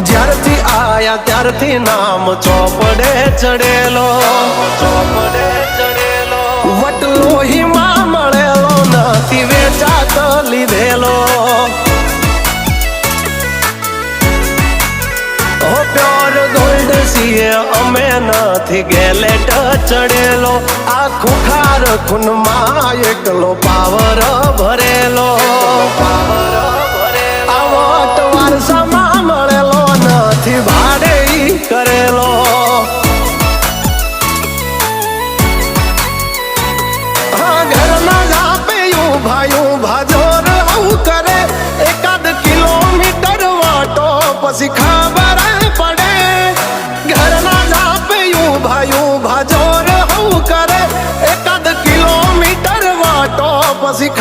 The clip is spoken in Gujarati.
જ્યારથી આયા ત્યારથી નામ ચોપડે ચડેલો, વટલોહીમાં મળેલો નથી વેચાત લીધેલો. પ્યોર ગોલ્ડ સીએ અમે નથી ગેલેટ ચડેલો. આ ખુખાર ખૂનમાં એકલો પાવર ભરેલો. આ વટ વારસામાં મળેલો નથી ભાડે કરેલો. ઘરના જાપે ભાયું ભાજોર આવું કરે. એકાદ કિલોમીટર વાટો પછી ખબર પડે. ઘરના જાપે ભાયું ભાજોર આવું કરે. એકાદ કિલોમીટર વાટો પછી